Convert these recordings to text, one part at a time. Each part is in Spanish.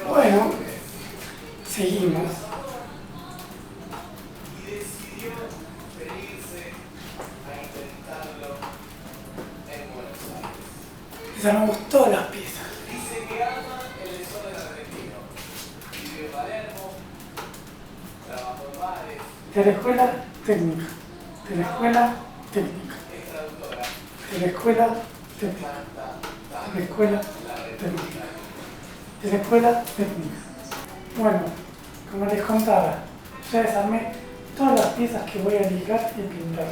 Bueno, seguimos. Y decidió venirse a intentarlo en Buenos Aires. Desarmamos todas las piezas. Dice que ama el desorden argentino. Vivió en Palermo, trabajó en bares, De la escuela técnica. De la escuela técnica. es traductora, De la escuela técnica. canta, De la escuela técnica. De la escuela técnica. Bueno, como les contaba, ya desarmé todas las piezas que voy a lijar y pintar.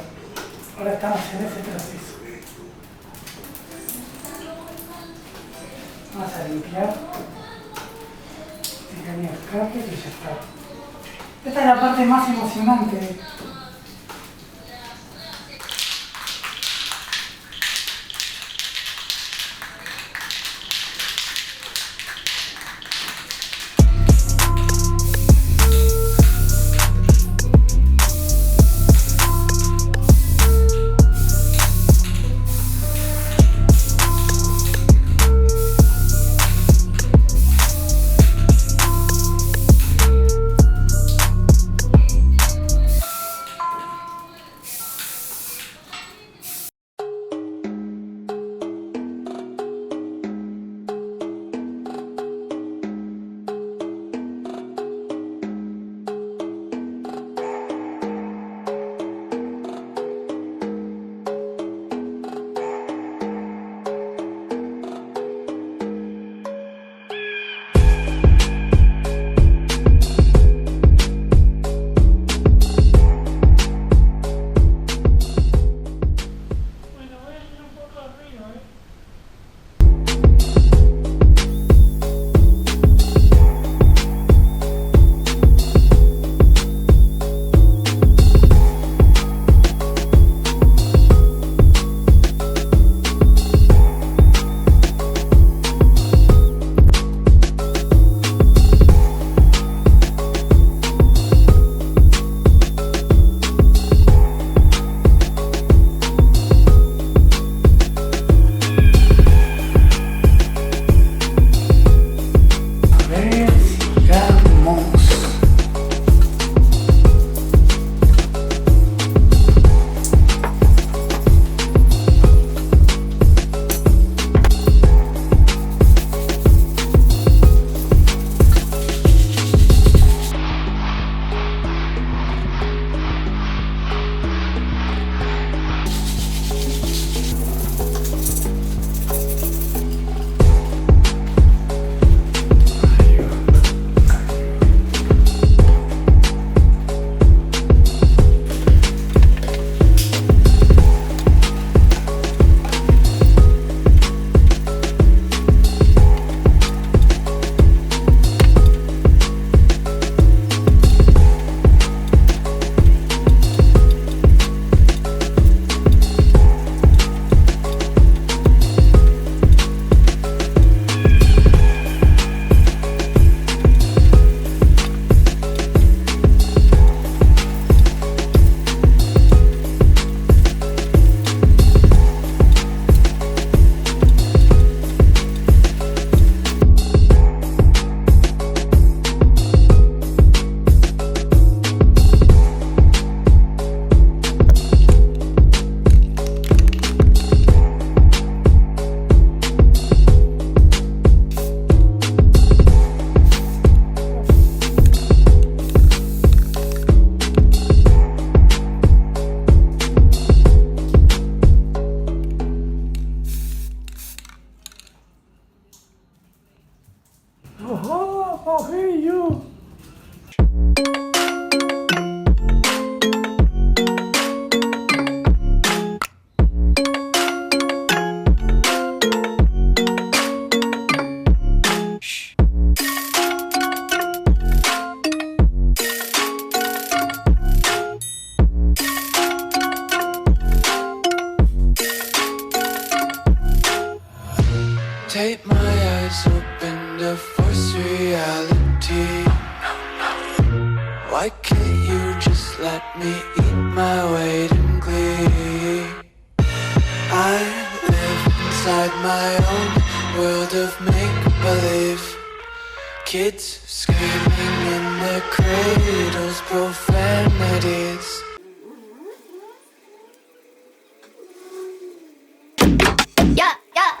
Ahora estamos en ese proceso. Vamos a limpiar. Dejaría el cable y ya está. Esta es la parte más emocionante. Oh, hey, you. Take my eyes open to force reality. Why can't you just let me eat my weight in glee? I live inside my own world of make-believe. Kids screaming in their cradles, profanities. Yeah, yeah.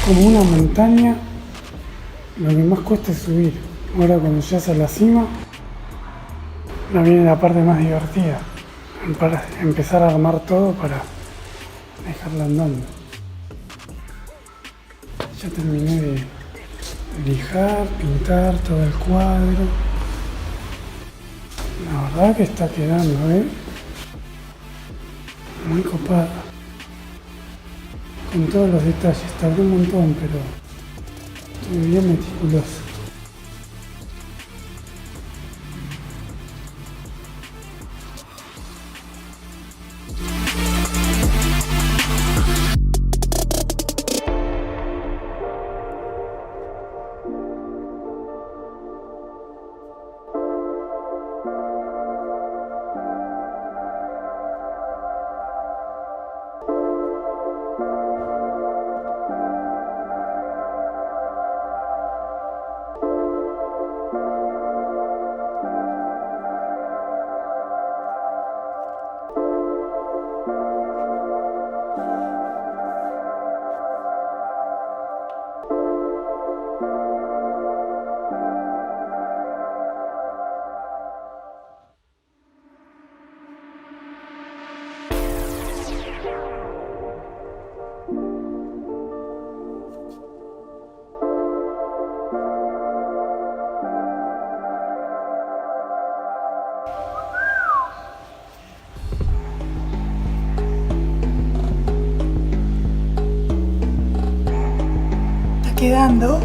Como una montaña, lo que más cuesta es subir. Ahora cuando llegas a la cima, ahora viene la parte más divertida. Para empezar a armar todo para dejarla andando. Ya terminé de lijar, pintar todo el cuadro. La verdad que está quedando, muy copada. Con todos los detalles, tardé un montón, pero estuve bien meticuloso. Quedando